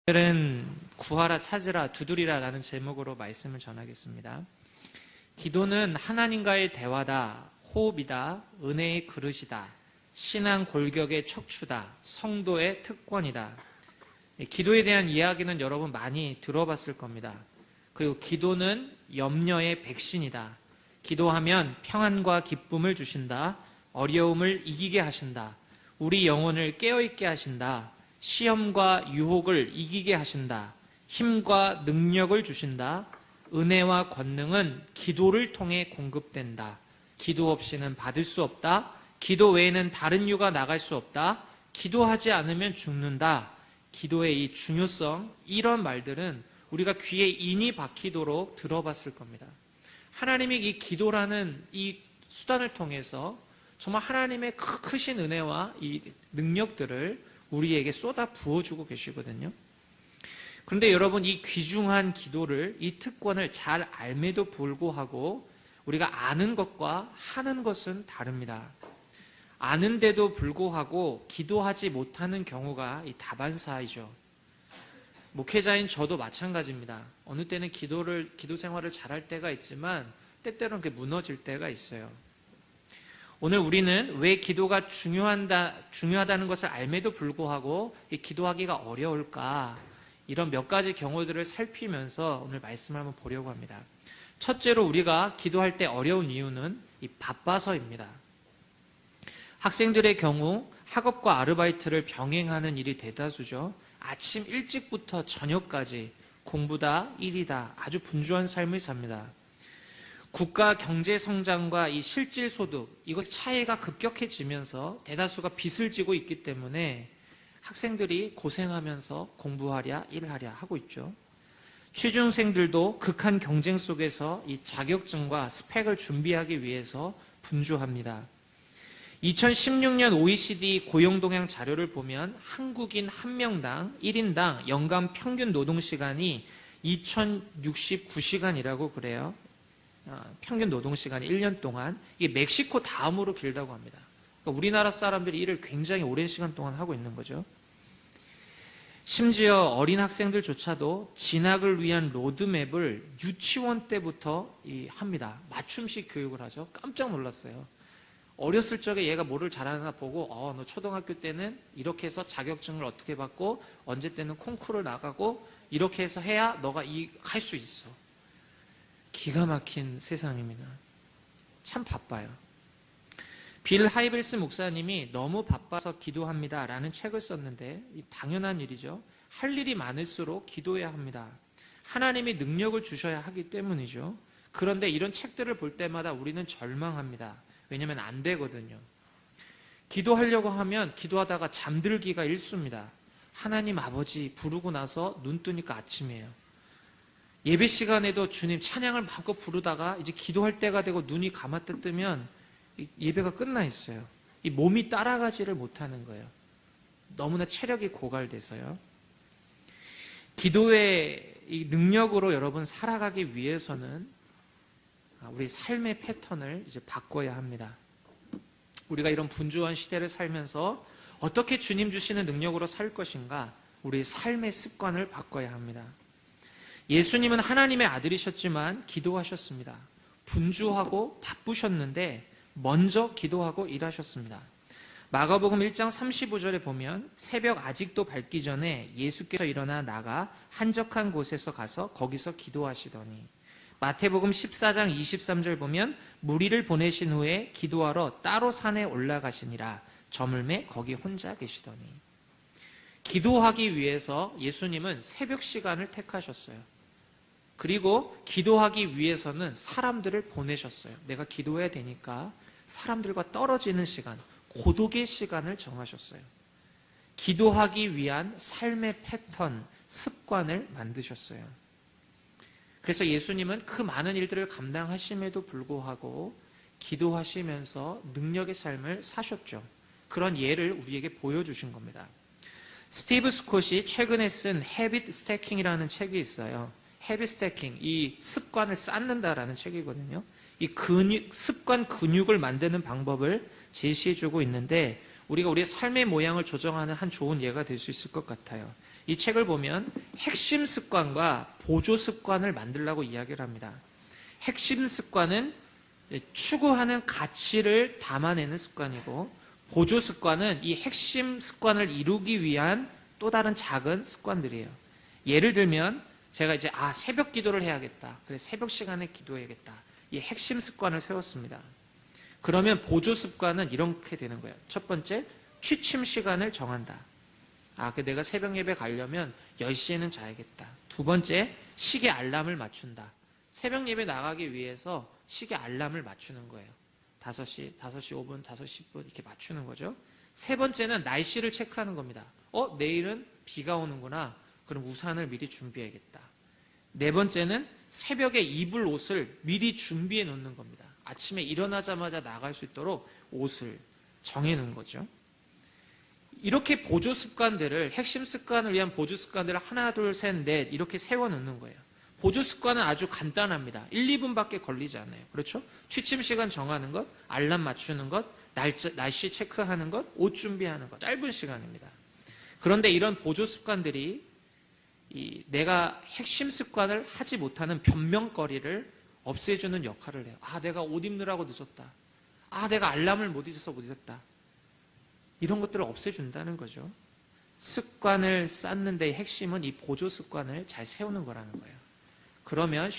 오늘은 구하라 찾으라 두드리라 라는 제목으로 말씀을 전하겠습니다. 기도는 하나님과의 대화다, 호흡이다, 은혜의 그릇이다, 신앙 골격의 척추다, 성도의 특권이다. 기도에 대한 이야기는 여러분 많이 들어봤을 겁니다. 그리고 기도는 염려의 백신이다. 기도하면 평안과 기쁨을 주신다. 어려움을 이기게 하신다. 우리 영혼을 깨어있게 하신다. 시험과 유혹을 이기게 하신다. 힘과 능력을 주신다. 은혜와 권능은 기도를 통해 공급된다. 기도 없이는 받을 수 없다. 기도 외에는 다른 유가 나갈 수 없다. 기도하지 않으면 죽는다. 기도의 이 중요성, 이런 말들은 우리가 귀에 인이 박히도록 들어봤을 겁니다. 하나님이 이 기도라는 이 수단을 통해서 정말 하나님의 크신 은혜와 이 능력들을 우리에게 쏟아 부어주고 계시거든요. 그런데 여러분, 이 귀중한 기도를, 이 특권을 잘 알매도 불구하고 우리가 아는 것과 하는 것은 다릅니다. 아는데도 불구하고 기도하지 못하는 경우가 이 다반사이죠. 목회자인 저도 마찬가지입니다. 어느 때는 기도 생활을 잘할 때가 있지만 때때로는 그게 무너질 때가 있어요. 오늘 우리는 왜 기도가 중요하다는 것을 알매도 불구하고 이 기도하기가 어려울까, 이런 몇 가지 경우들을 살피면서 오늘 말씀을 한번 보려고 합니다. 첫째로 우리가 기도할 때 어려운 이유는 이 바빠서입니다. 학생들의 경우 학업과 아르바이트를 병행하는 일이 대다수죠. 아침 일찍부터 저녁까지 공부다, 일이다, 아주 분주한 삶을 삽니다. 국가 경제 성장과 이 실질 소득, 이것 차이가 급격해지면서 대다수가 빚을 지고 있기 때문에 학생들이 고생하면서 공부하랴 일하랴 하고 있죠. 취준생들도 극한 경쟁 속에서 이 자격증과 스펙을 준비하기 위해서 분주합니다. 2016년 OECD 고용동향 자료를 보면 한국인 한 명당 1인당 연간 평균 노동시간이 2069시간이라고 그래요. 평균 노동시간이 1년 동안, 이게 멕시코 다음으로 길다고 합니다. 그러니까 우리나라 사람들이 일을 굉장히 오랜 시간 동안 하고 있는 거죠. 심지어 어린 학생들조차도 진학을 위한 로드맵을 유치원 때부터 합니다. 맞춤식 교육을 하죠. 깜짝 놀랐어요. 어렸을 적에 얘가 뭐를 잘하나 보고 너 초등학교 때는 이렇게 해서 자격증을 어떻게 받고 언제 때는 콩쿠르를 나가고 이렇게 해서 해야 너가 할 수 있어. 기가 막힌 세상입니다. 참 바빠요. 빌 하이벨스 목사님이 너무 바빠서 기도합니다 라는 책을 썼는데, 당연한 일이죠. 할 일이 많을수록 기도해야 합니다. 하나님이 능력을 주셔야 하기 때문이죠. 그런데 이런 책들을 볼 때마다 우리는 절망합니다. 왜냐하면 안 되거든요. 기도하려고 하면 기도하다가 잠들기가 일쑤입니다. 하나님 아버지 부르고 나서 눈 뜨니까 아침이에요. 예배 시간에도 주님 찬양을 마음껏 부르다가 이제 기도할 때가 되고 눈이 감았다 뜨면 예배가 끝나 있어요. 이 몸이 따라가지를 못하는 거예요. 너무나 체력이 고갈돼서요. 기도의 이 능력으로 여러분 살아가기 위해서는 우리 삶의 패턴을 이제 바꿔야 합니다. 우리가 이런 분주한 시대를 살면서 어떻게 주님 주시는 능력으로 살 것인가, 우리 삶의 습관을 바꿔야 합니다. 예수님은 하나님의 아들이셨지만 기도하셨습니다. 분주하고 바쁘셨는데 먼저 기도하고 일하셨습니다. 마가복음 1장 35절에 보면 새벽 아직도 밝기 전에 예수께서 일어나 나가 한적한 곳에서 가서 거기서 기도하시더니, 마태복음 14장 23절 보면 무리를 보내신 후에 기도하러 따로 산에 올라가시니라. 저물매 거기 혼자 계시더니. 기도하기 위해서 예수님은 새벽 시간을 택하셨어요. 그리고 기도하기 위해서는 사람들을 보내셨어요. 내가 기도해야 되니까 사람들과 떨어지는 시간, 고독의 시간을 정하셨어요. 기도하기 위한 삶의 패턴, 습관을 만드셨어요. 그래서 예수님은 그 많은 일들을 감당하심에도 불구하고 기도하시면서 능력의 삶을 사셨죠. 그런 예를 우리에게 보여주신 겁니다. 스티브 스콧이 최근에 쓴 헤빗 스태킹이라는 책이 있어요. 헤빗 스태킹, 이 습관을 쌓는다라는 책이거든요. 이 습관 근육을 만드는 방법을 제시해주고 있는데, 우리가 우리의 삶의 모양을 조정하는 한 좋은 예가 될 수 있을 것 같아요. 이 책을 보면 핵심 습관과 보조 습관을 만들라고 이야기를 합니다. 핵심 습관은 추구하는 가치를 담아내는 습관이고, 보조 습관은 이 핵심 습관을 이루기 위한 또 다른 작은 습관들이에요. 예를 들면 제가 이제 새벽 기도를 해야겠다. 그래 새벽 시간에 기도해야겠다. 이 핵심 습관을 세웠습니다. 그러면 보조 습관은 이렇게 되는 거예요. 첫 번째, 취침 시간을 정한다. 내가 새벽 예배 가려면 10시에는 자야겠다. 두 번째, 시계 알람을 맞춘다. 새벽 예배 나가기 위해서 시계 알람을 맞추는 거예요. 5시, 5시 5분, 5시 10분 이렇게 맞추는 거죠. 세 번째는 날씨를 체크하는 겁니다. 내일은 비가 오는구나. 그럼 우산을 미리 준비해야겠다. 네 번째는 새벽에 입을 옷을 미리 준비해 놓는 겁니다. 아침에 일어나자마자 나갈 수 있도록 옷을 정해 놓은 거죠. 이렇게 보조 습관들을, 핵심 습관을 위한 보조 습관들을 하나, 둘, 셋, 넷 이렇게 세워 놓는 거예요. 보조 습관은 아주 간단합니다. 1, 2분밖에 걸리지 않아요. 그렇죠? 취침 시간 정하는 것, 알람 맞추는 것, 날씨 체크하는 것, 옷 준비하는 것, 짧은 시간입니다. 그런데 이런 보조 습관들이 내가 핵심 습관을 하지 못하는 변명거리를 없애주는 역할을 해요. 내가 옷 입느라고 늦었다. 내가 알람을 못 잊어서 못 잊었다. 이런 것들을 없애준다는 거죠. 습관을 쌓는 데의 핵심은 이 보조 습관을 잘 세우는 거라는 거예요. 그러면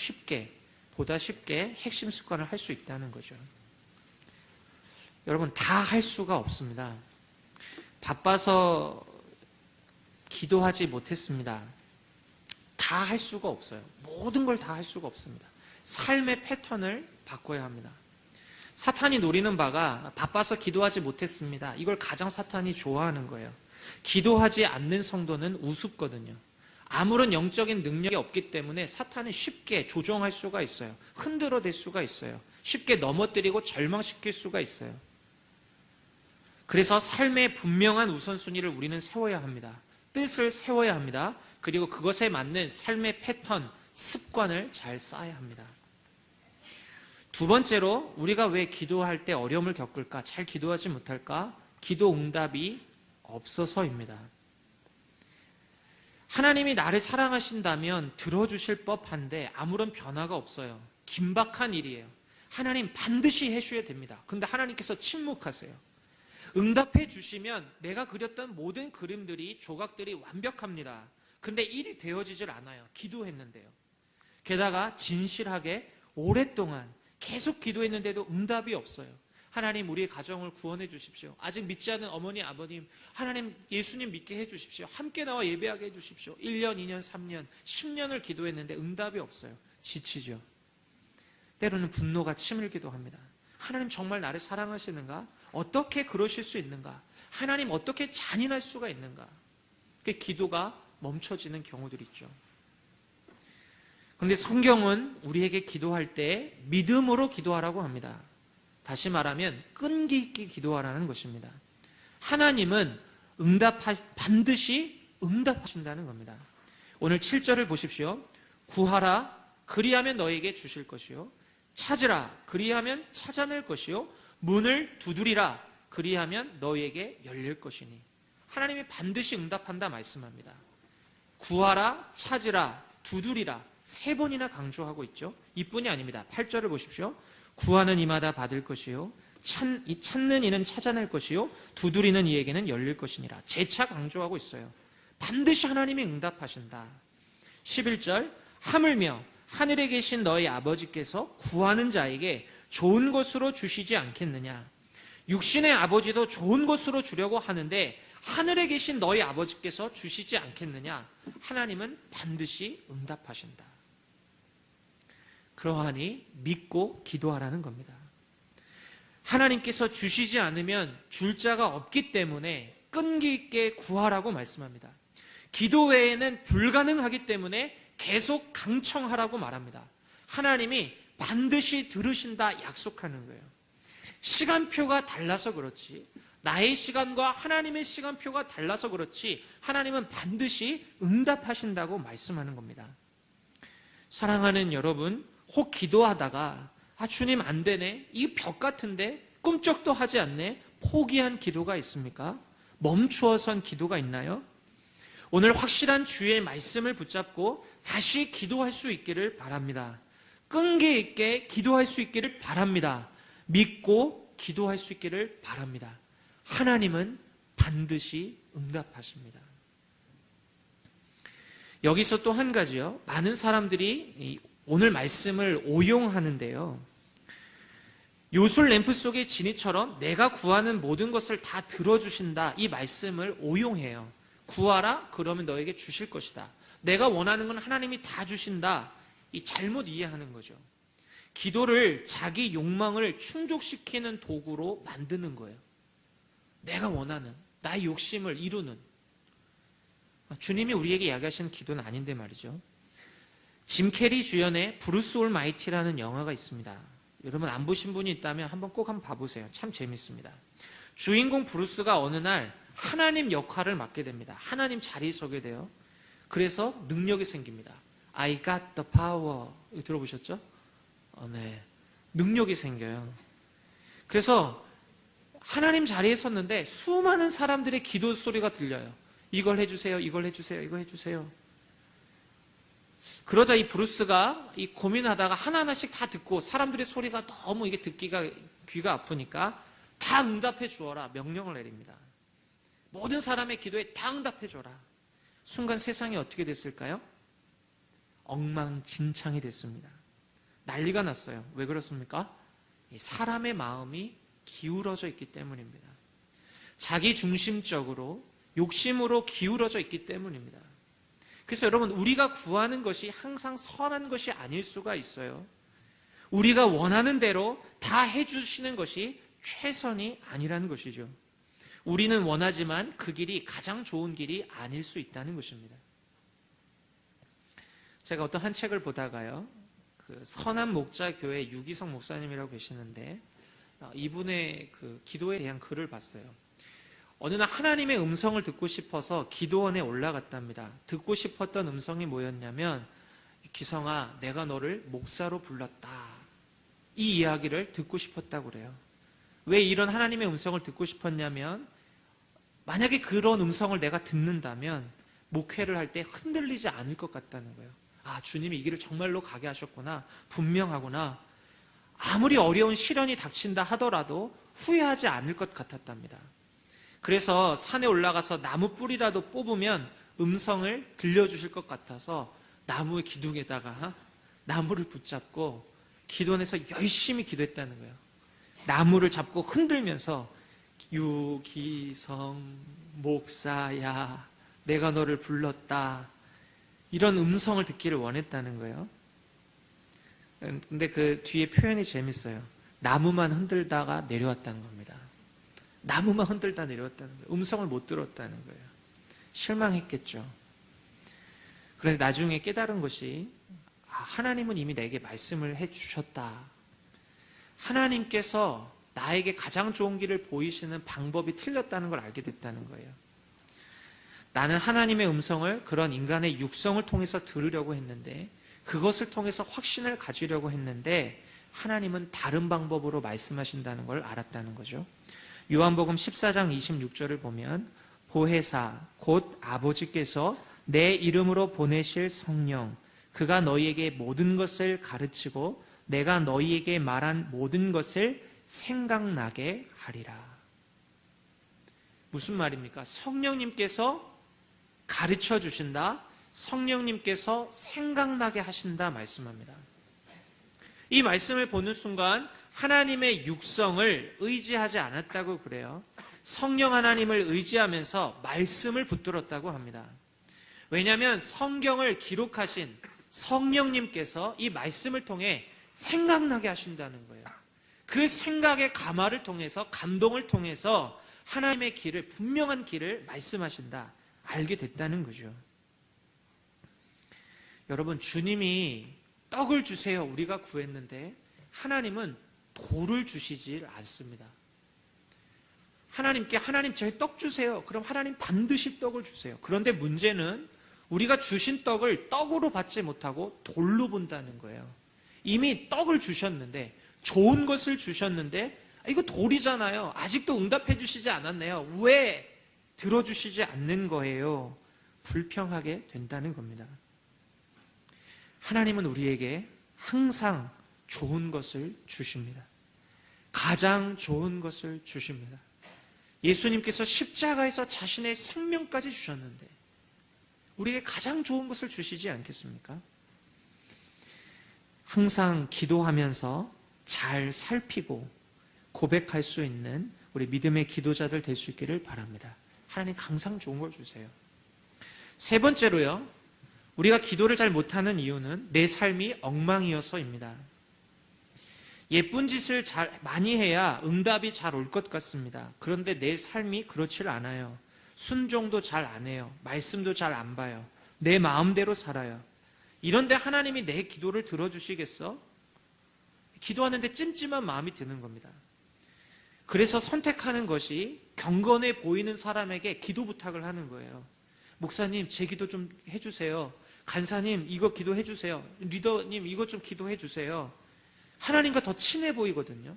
보다 쉽게 핵심 습관을 할 수 있다는 거죠. 여러분, 다 할 수가 없습니다. 바빠서 기도하지 못했습니다. 다 할 수가 없어요. 모든 걸 다 할 수가 없습니다. 삶의 패턴을 바꿔야 합니다. 사탄이 노리는 바가 바빠서 기도하지 못했습니다. 이걸 가장 사탄이 좋아하는 거예요. 기도하지 않는 성도는 우습거든요. 아무런 영적인 능력이 없기 때문에 사탄은 쉽게 조종할 수가 있어요. 흔들어댈 수가 있어요. 쉽게 넘어뜨리고 절망시킬 수가 있어요. 그래서 삶의 분명한 우선순위를 우리는 세워야 합니다. 뜻을 세워야 합니다. 그리고 그것에 맞는 삶의 패턴, 습관을 잘 쌓아야 합니다. 두 번째로, 우리가 왜 기도할 때 어려움을 겪을까? 잘 기도하지 못할까? 기도 응답이 없어서입니다. 하나님이 나를 사랑하신다면 들어주실 법한데 아무런 변화가 없어요. 긴박한 일이에요. 하나님 반드시 해주셔야 됩니다. 근데 하나님께서 침묵하세요. 응답해 주시면 내가 그렸던 모든 그림들이, 조각들이 완벽합니다. 근데 일이 되어지질 않아요. 기도했는데요. 게다가 진실하게 오랫동안 계속 기도했는데도 응답이 없어요. 하나님, 우리의 가정을 구원해 주십시오. 아직 믿지 않는 어머니, 아버님, 하나님, 예수님 믿게 해 주십시오. 함께 나와 예배하게 해 주십시오. 1년, 2년, 3년, 10년을 기도했는데 응답이 없어요. 지치죠. 때로는 분노가 치밀기도 합니다. 하나님 정말 나를 사랑하시는가? 어떻게 그러실 수 있는가? 하나님 어떻게 잔인할 수가 있는가? 그 기도가 멈춰지는 경우들이 있죠. 그런데 성경은 우리에게 기도할 때 믿음으로 기도하라고 합니다. 다시 말하면 끈기 있게 기도하라는 것입니다. 하나님은 반드시 응답하신다는 겁니다. 오늘 7절을 보십시오. 구하라, 그리하면 너에게 주실 것이요. 찾으라, 그리하면 찾아낼 것이요. 문을 두드리라, 그리하면 너에게 열릴 것이니. 하나님이 반드시 응답한다 말씀합니다. 구하라, 찾으라, 두드리라 3번이나 강조하고 있죠. 이뿐이 아닙니다. 8절을 보십시오. 구하는 이마다 받을 것이요, 찾는 이는 찾아낼 것이요, 두드리는 이에게는 열릴 것이니라. 재차 강조하고 있어요. 반드시 하나님이 응답하신다. 11절, 하물며 하늘에 계신 너희 아버지께서 구하는 자에게 좋은 것으로 주시지 않겠느냐. 육신의 아버지도 좋은 것으로 주려고 하는데 하늘에 계신 너희 아버지께서 주시지 않겠느냐. 하나님은 반드시 응답하신다. 그러하니 믿고 기도하라는 겁니다. 하나님께서 주시지 않으면 줄 자가 없기 때문에 끈기 있게 구하라고 말씀합니다. 기도 외에는 불가능하기 때문에 계속 강청하라고 말합니다. 하나님이 반드시 들으신다 약속하는 거예요. 시간표가 달라서 그렇지, 나의 시간과 하나님의 시간표가 달라서 그렇지 하나님은 반드시 응답하신다고 말씀하는 겁니다. 사랑하는 여러분, 혹 기도하다가 주님 안 되네, 이 벽 같은데, 꿈쩍도 하지 않네, 포기한 기도가 있습니까? 멈추어선 기도가 있나요? 오늘 확실한 주의 말씀을 붙잡고 다시 기도할 수 있기를 바랍니다. 끈기 있게 기도할 수 있기를 바랍니다. 믿고 기도할 수 있기를 바랍니다. 하나님은 반드시 응답하십니다. 여기서 또 한 가지요. 많은 사람들이 오늘 말씀을 오용하는데요. 요술 램프 속의 지니처럼 내가 구하는 모든 것을 다 들어주신다. 이 말씀을 오용해요. 구하라 그러면 너에게 주실 것이다. 내가 원하는 건 하나님이 다 주신다. 이 잘못 이해하는 거죠. 기도를 자기 욕망을 충족시키는 도구로 만드는 거예요. 내가 원하는 나의 욕심을 이루는. 주님이 우리에게 이야기하시는 기도는 아닌데 말이죠. 짐 캐리 주연의 브루스 올마이티라는 영화가 있습니다. 여러분 안 보신 분이 있다면 한번 봐보세요. 참 재밌습니다. 주인공 브루스가 어느 날 하나님 역할을 맡게 됩니다. 하나님 자리에 서게 돼요. 그래서 능력이 생깁니다. I got the power. 이거 들어보셨죠? 네. 능력이 생겨요. 그래서 하나님 자리에 섰는데 수많은 사람들의 기도 소리가 들려요. 이걸 해주세요. 이걸 해주세요. 이거 해주세요. 그러자 이 브루스가 이 고민하다가 하나하나씩 다 듣고 사람들의 소리가 너무 이게 듣기가 귀가 아프니까 다 응답해 주어라 명령을 내립니다. 모든 사람의 기도에 다 응답해 줘라. 순간 세상이 어떻게 됐을까요? 엉망진창이 됐습니다. 난리가 났어요. 왜 그렇습니까? 사람의 마음이 기울어져 있기 때문입니다. 자기 중심적으로 욕심으로 기울어져 있기 때문입니다. 그래서 여러분 우리가 구하는 것이 항상 선한 것이 아닐 수가 있어요. 우리가 원하는 대로 다 해주시는 것이 최선이 아니라는 것이죠. 우리는 원하지만 그 길이 가장 좋은 길이 아닐 수 있다는 것입니다. 제가 어떤 한 책을 보다가요, 그 선한 목자 교회 유기성 목사님이라고 계시는데 이분의 그 기도에 대한 글을 봤어요. 어느 날 하나님의 음성을 듣고 싶어서 기도원에 올라갔답니다. 듣고 싶었던 음성이 뭐였냐면, 기성아, 내가 너를 목사로 불렀다. 이 이야기를 듣고 싶었다고 그래요. 왜 이런 하나님의 음성을 듣고 싶었냐면, 만약에 그런 음성을 내가 듣는다면 목회를 할 때 흔들리지 않을 것 같다는 거예요. 아, 주님이 이 길을 정말로 가게 하셨구나. 분명하구나. 아무리 어려운 시련이 닥친다 하더라도 후회하지 않을 것 같았답니다. 그래서 산에 올라가서 나무 뿌리라도 뽑으면 음성을 들려주실 것 같아서 나무의 기둥에다가 나무를 붙잡고 기도원에서 열심히 기도했다는 거예요. 나무를 잡고 흔들면서 유기성 목사야, 내가 너를 불렀다. 이런 음성을 듣기를 원했다는 거예요. 근데 그 뒤에 표현이 재밌어요. 나무만 흔들다가 내려왔다는 겁니다. 나무만 흔들다 내려왔다는 거예요. 음성을 못 들었다는 거예요. 실망했겠죠. 그런데 나중에 깨달은 것이, 하나님은 이미 내게 말씀을 해주셨다. 하나님께서 나에게 가장 좋은 길을 보이시는 방법이 틀렸다는 걸 알게 됐다는 거예요. 나는 하나님의 음성을 그런 인간의 육성을 통해서 들으려고 했는데, 그것을 통해서 확신을 가지려고 했는데 하나님은 다른 방법으로 말씀하신다는 걸 알았다는 거죠. 요한복음 14장 26절을 보면, 보혜사 곧 아버지께서 내 이름으로 보내실 성령, 그가 너희에게 모든 것을 가르치고 내가 너희에게 말한 모든 것을 생각나게 하리라. 무슨 말입니까? 성령님께서 가르쳐 주신다. 성령님께서 생각나게 하신다 말씀합니다. 이 말씀을 보는 순간 하나님의 육성을 의지하지 않았다고 그래요. 성령 하나님을 의지하면서 말씀을 붙들었다고 합니다. 왜냐하면 성경을 기록하신 성령님께서 이 말씀을 통해 생각나게 하신다는 거예요. 그 생각의 감화를 통해서, 감동을 통해서 하나님의 길을, 분명한 길을 말씀하신다, 알게 됐다는 거죠. 여러분, 주님이 떡을 주세요 우리가 구했는데 하나님은 돌을 주시질 않습니다. 하나님께 하나님 저희 떡 주세요. 그럼 하나님 반드시 떡을 주세요. 그런데 문제는 우리가 주신 떡을 떡으로 받지 못하고 돌로 본다는 거예요. 이미 떡을 주셨는데, 좋은 것을 주셨는데, 이거 돌이잖아요. 아직도 응답해 주시지 않았네요. 왜 들어주시지 않는 거예요? 불평하게 된다는 겁니다. 하나님은 우리에게 항상 좋은 것을 주십니다. 가장 좋은 것을 주십니다. 예수님께서 십자가에서 자신의 생명까지 주셨는데 우리에게 가장 좋은 것을 주시지 않겠습니까? 항상 기도하면서 잘 살피고 고백할 수 있는 우리 믿음의 기도자들 될 수 있기를 바랍니다. 하나님 항상 좋은 걸 주세요. 세 번째로요, 우리가 기도를 잘 못하는 이유는 내 삶이 엉망이어서입니다. 예쁜 짓을 많이 해야 응답이 잘 올 것 같습니다. 그런데 내 삶이 그렇지를 않아요. 순종도 잘 안 해요. 말씀도 잘 안 봐요. 내 마음대로 살아요. 이런데 하나님이 내 기도를 들어주시겠어? 기도하는데 찜찜한 마음이 드는 겁니다. 그래서 선택하는 것이 경건해 보이는 사람에게 기도 부탁을 하는 거예요. 목사님, 제 기도 좀 해주세요. 간사님, 이거 기도해 주세요. 리더님, 이거 좀 기도해 주세요. 하나님과 더 친해 보이거든요.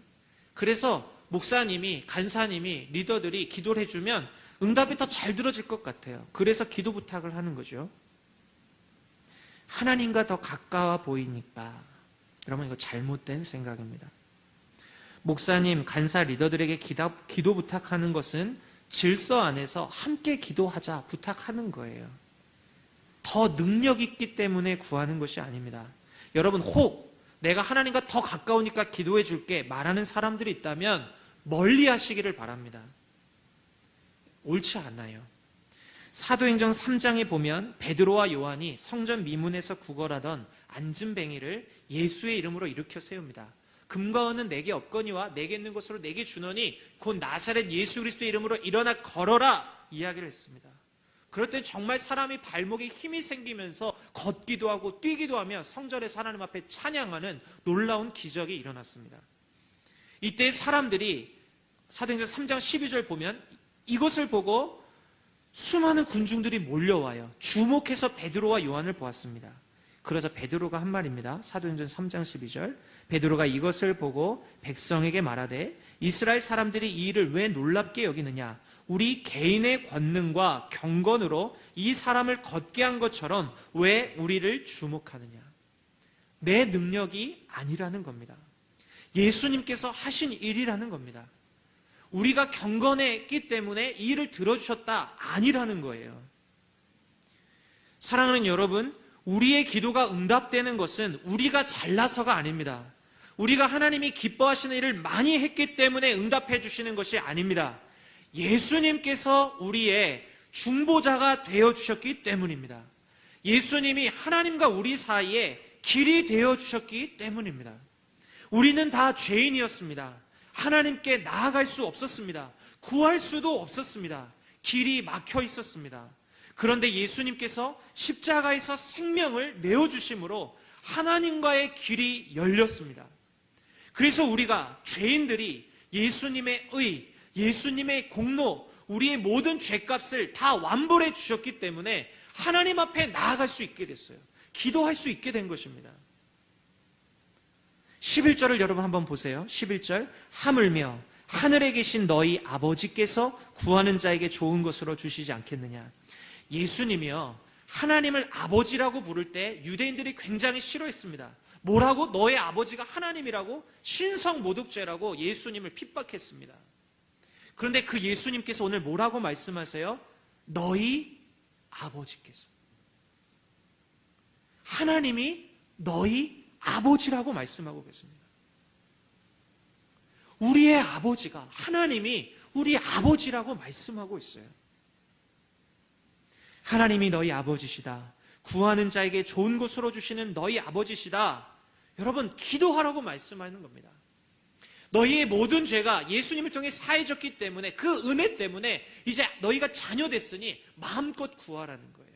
그래서 목사님이, 간사님이, 리더들이 기도를 해주면 응답이 더 잘 들어질 것 같아요. 그래서 기도 부탁을 하는 거죠. 하나님과 더 가까워 보이니까. 여러분, 이거 잘못된 생각입니다. 목사님, 간사, 리더들에게 기도 부탁하는 것은 질서 안에서 함께 기도하자 부탁하는 거예요. 더 능력 있기 때문에 구하는 것이 아닙니다. 여러분, 혹 내가 하나님과 더 가까우니까 기도해 줄게 말하는 사람들이 있다면 멀리 하시기를 바랍니다. 옳지 않아요. 사도행전 3장에 보면 베드로와 요한이 성전 미문에서 구걸하던 앉은뱅이를 예수의 이름으로 일으켜 세웁니다. 금과 은은 내게 없거니와 내게 있는 것으로 내게 주노니 곧 나사렛 예수 그리스도의 이름으로 일어나 걸어라 이야기를 했습니다. 그럴 때 정말 사람이 발목에 힘이 생기면서 걷기도 하고 뛰기도 하며 성전에서 하나님 앞에 찬양하는 놀라운 기적이 일어났습니다. 이때 사람들이 사도행전 3장 12절 보면 이것을 보고 수많은 군중들이 몰려와요. 주목해서 베드로와 요한을 보았습니다. 그러자 베드로가 한 말입니다. 사도행전 3장 12절. 베드로가 이것을 보고 백성에게 말하되 이스라엘 사람들이 이 일을 왜 놀랍게 여기느냐? 우리 개인의 권능과 경건으로 이 사람을 걷게 한 것처럼 왜 우리를 주목하느냐? 내 능력이 아니라는 겁니다. 예수님께서 하신 일이라는 겁니다. 우리가 경건했기 때문에 이 일을 들어주셨다 아니라는 거예요. 사랑하는 여러분, 우리의 기도가 응답되는 것은 우리가 잘나서가 아닙니다. 우리가 하나님이 기뻐하시는 일을 많이 했기 때문에 응답해 주시는 것이 아닙니다. 예수님께서 우리의 중보자가 되어주셨기 때문입니다. 예수님이 하나님과 우리 사이에 길이 되어주셨기 때문입니다. 우리는 다 죄인이었습니다. 하나님께 나아갈 수 없었습니다. 구할 수도 없었습니다. 길이 막혀 있었습니다. 그런데 예수님께서 십자가에서 생명을 내어주심으로 하나님과의 길이 열렸습니다. 그래서 우리가 죄인들이 예수님의 의, 예수님의 공로, 우리의 모든 죄값을 다 완불해 주셨기 때문에 하나님 앞에 나아갈 수 있게 됐어요. 기도할 수 있게 된 것입니다. 11절을 여러분 한번 보세요. 11절. 하물며 하늘에 계신 너희 아버지께서 구하는 자에게 좋은 것으로 주시지 않겠느냐. 예수님이요, 하나님을 아버지라고 부를 때 유대인들이 굉장히 싫어했습니다. 뭐라고? 너의 아버지가 하나님이라고? 신성모독죄라고 예수님을 핍박했습니다. 그런데 그 예수님께서 오늘 뭐라고 말씀하세요? 너희 아버지께서. 하나님이 너희 아버지라고 말씀하고 계십니다. 우리의 아버지가, 하나님이 우리 아버지라고 말씀하고 있어요. 하나님이 너희 아버지시다. 구하는 자에게 좋은 것으로 주시는 너희 아버지시다. 여러분, 기도하라고 말씀하는 겁니다. 너희의 모든 죄가 예수님을 통해 사해졌기 때문에, 그 은혜 때문에 이제 너희가 자녀 됐으니 마음껏 구하라는 거예요.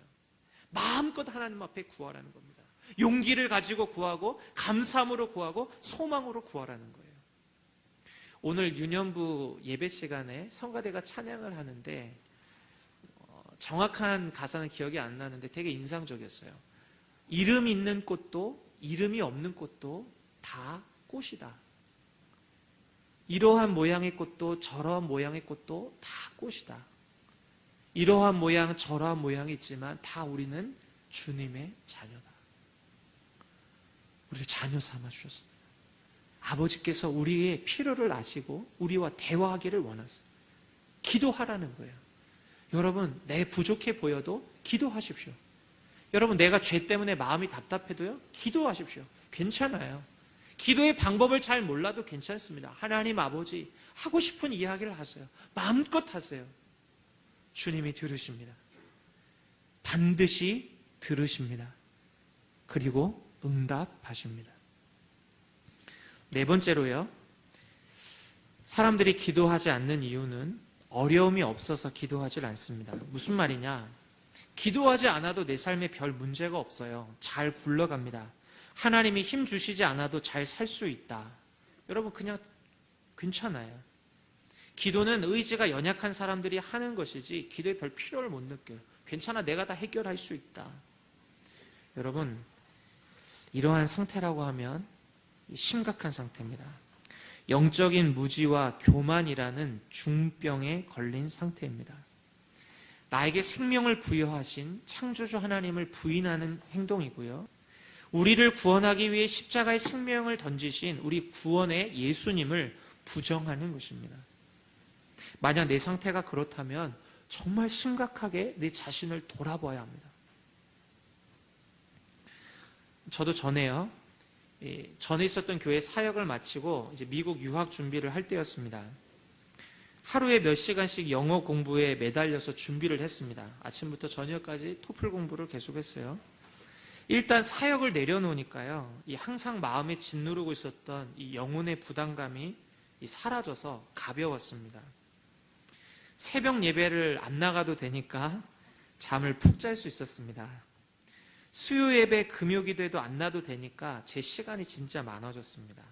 마음껏 하나님 앞에 구하라는 겁니다. 용기를 가지고 구하고, 감사함으로 구하고, 소망으로 구하라는 거예요. 오늘 유년부 예배 시간에 성가대가 찬양을 하는데 정확한 가사는 기억이 안 나는데 되게 인상적이었어요. 이름 있는 꽃도 이름이 없는 꽃도 다 꽃이다. 이러한 모양의 꽃도 저러한 모양의 꽃도 다 꽃이다. 이러한 모양 저러한 모양이 있지만 다 우리는 주님의 자녀다. 우리를 자녀 삼아 주셨습니다. 아버지께서 우리의 필요를 아시고 우리와 대화하기를 원하세요. 기도하라는 거예요. 여러분, 내 부족해 보여도 기도하십시오. 여러분, 내가 죄 때문에 마음이 답답해도요, 기도하십시오. 괜찮아요. 기도의 방법을 잘 몰라도 괜찮습니다. 하나님 아버지, 하고 싶은 이야기를 하세요. 마음껏 하세요. 주님이 들으십니다. 반드시 들으십니다. 그리고 응답하십니다. 네 번째로요, 사람들이 기도하지 않는 이유는 어려움이 없어서 기도하지 않습니다. 무슨 말이냐? 기도하지 않아도 내 삶에 별 문제가 없어요. 잘 굴러갑니다. 하나님이 힘 주시지 않아도 잘 살 수 있다. 여러분, 그냥 괜찮아요. 기도는 의지가 연약한 사람들이 하는 것이지 기도에 별 필요를 못 느껴요. 괜찮아, 내가 다 해결할 수 있다. 여러분, 이러한 상태라고 하면 심각한 상태입니다. 영적인 무지와 교만이라는 중병에 걸린 상태입니다. 나에게 생명을 부여하신 창조주 하나님을 부인하는 행동이고요. 우리를 구원하기 위해 십자가의 생명을 던지신 우리 구원의 예수님을 부정하는 것입니다. 만약 내 상태가 그렇다면 정말 심각하게 내 자신을 돌아봐야 합니다. 저도 전에 있었던 교회 사역을 마치고 이제 미국 유학 준비를 할 때였습니다. 하루에 몇 시간씩 영어 공부에 매달려서 준비를 했습니다. 아침부터 저녁까지 토플 공부를 계속했어요. 일단 사역을 내려놓으니까요, 항상 마음에 짓누르고 있었던 이 영혼의 부담감이 사라져서 가벼웠습니다. 새벽 예배를 안 나가도 되니까 잠을 푹 잘 수 있었습니다. 수요 예배, 금요 기도에도 안 나도 되니까 제 시간이 진짜 많아졌습니다.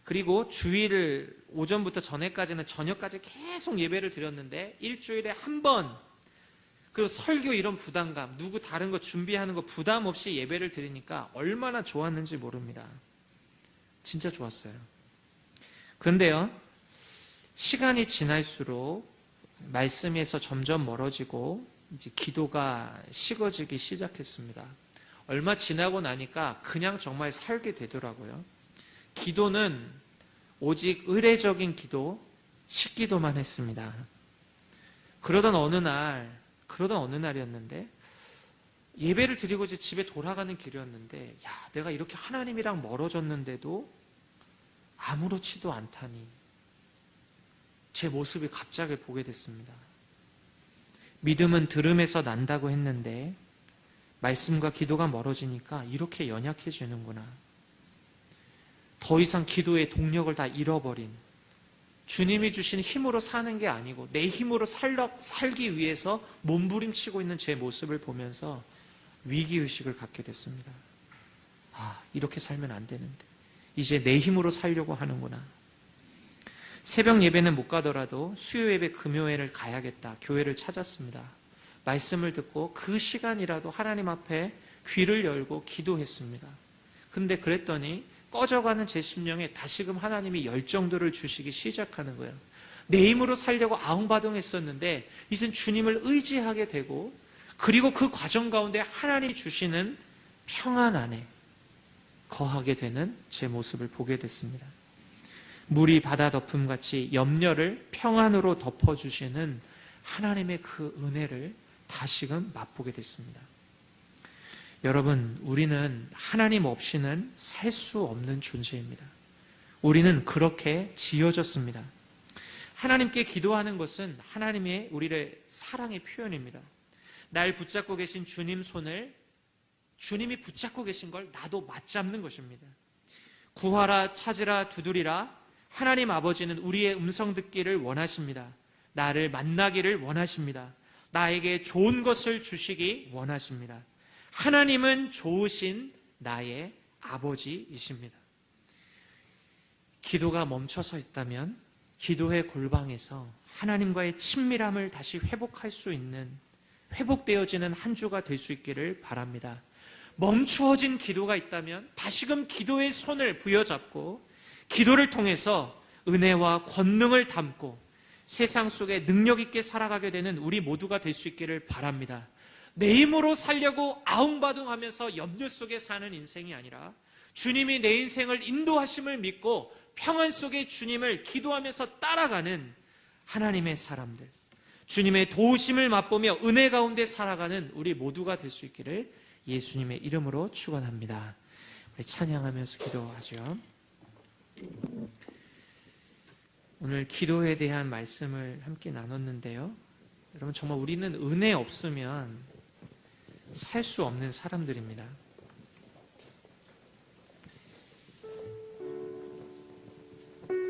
그리고 주일 오전부터 전에까지는 저녁까지 계속 예배를 드렸는데 일주일에 한 번, 그리고 설교 이런 부담감, 누구 다른 거 준비하는 거 부담 없이 예배를 드리니까 얼마나 좋았는지 모릅니다. 진짜 좋았어요. 그런데요, 시간이 지날수록 말씀에서 점점 멀어지고 이제 기도가 식어지기 시작했습니다. 얼마 지나고 나니까 그냥 정말 살게 되더라고요. 기도는 오직 의례적인 기도, 식기도만 했습니다. 그러던 어느 날이었는데 예배를 드리고 이제 집에 돌아가는 길이었는데, 내가 이렇게 하나님이랑 멀어졌는데도 아무렇지도 않다니 제 모습이 갑자기 보게 됐습니다. 믿음은 들음에서 난다고 했는데 말씀과 기도가 멀어지니까 이렇게 연약해지는구나. 더 이상 기도의 동력을 다 잃어버린, 주님이 주신 힘으로 사는 게 아니고 내 힘으로 살기 위해서 몸부림치고 있는 제 모습을 보면서 위기의식을 갖게 됐습니다. 이렇게 살면 안 되는데 이제 내 힘으로 살려고 하는구나. 새벽 예배는 못 가더라도 수요 예배, 금요일을 가야겠다. 교회를 찾았습니다. 말씀을 듣고 그 시간이라도 하나님 앞에 귀를 열고 기도했습니다. 근데 그랬더니 꺼져가는 제 심령에 다시금 하나님이 열정들을 주시기 시작하는 거예요. 내 힘으로 살려고 아웅바둥했었는데 이젠 주님을 의지하게 되고, 그리고 그 과정 가운데 하나님이 주시는 평안 안에 거하게 되는 제 모습을 보게 됐습니다. 물이 바다 덮음같이 염려를 평안으로 덮어주시는 하나님의 그 은혜를 다시금 맛보게 됐습니다. 여러분, 우리는 하나님 없이는 살 수 없는 존재입니다. 우리는 그렇게 지어졌습니다. 하나님께 기도하는 것은 하나님의 우리를 사랑의 표현입니다. 날 붙잡고 계신 주님 손을, 주님이 붙잡고 계신 걸 나도 맞잡는 것입니다. 구하라, 찾으라, 두드리라. 하나님 아버지는 우리의 음성 듣기를 원하십니다. 나를 만나기를 원하십니다. 나에게 좋은 것을 주시기 원하십니다. 하나님은 좋으신 나의 아버지이십니다. 기도가 멈춰서 있다면 기도의 골방에서 하나님과의 친밀함을 다시 회복할 수 있는, 회복되어지는 한 주가 될 수 있기를 바랍니다. 멈추어진 기도가 있다면 다시금 기도의 손을 부여잡고 기도를 통해서 은혜와 권능을 담고 세상 속에 능력 있게 살아가게 되는 우리 모두가 될 수 있기를 바랍니다. 내 힘으로 살려고 아웅바둥하면서 염려 속에 사는 인생이 아니라 주님이 내 인생을 인도하심을 믿고 평안 속에 주님을 기도하면서 따라가는 하나님의 사람들, 주님의 도우심을 맛보며 은혜 가운데 살아가는 우리 모두가 될 수 있기를 예수님의 이름으로 축원합니다. 우리 찬양하면서 기도하죠. 오늘 기도에 대한 말씀을 함께 나눴는데요. 여러분, 정말 우리는 은혜 없으면 살 수 없는 사람들입니다.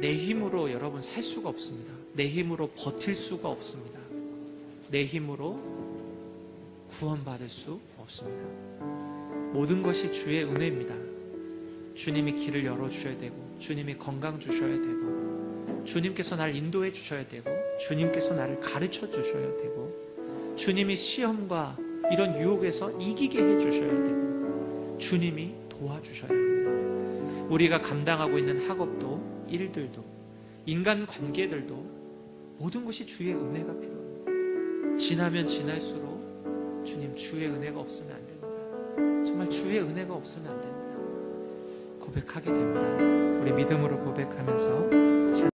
내 힘으로 여러분 살 수가 없습니다. 내 힘으로 버틸 수가 없습니다. 내 힘으로 구원받을 수 없습니다. 모든 것이 주의 은혜입니다. 주님이 길을 열어주셔야 되고, 주님이 건강 주셔야 되고, 주님께서 나를 인도해 주셔야 되고, 주님께서 나를 가르쳐 주셔야 되고, 주님이 시험과 이런 유혹에서 이기게 해 주셔야 되고, 주님이 도와주셔야 합니다. 우리가 감당하고 있는 학업도, 일들도, 인간 관계들도 모든 것이 주의 은혜가 필요합니다. 지나면 지날수록 주님, 주의 은혜가 없으면 안 됩니다. 정말 주의 은혜가 없으면 안 됩니다. 고백하게 됩니다. 우리 믿음으로 고백하면서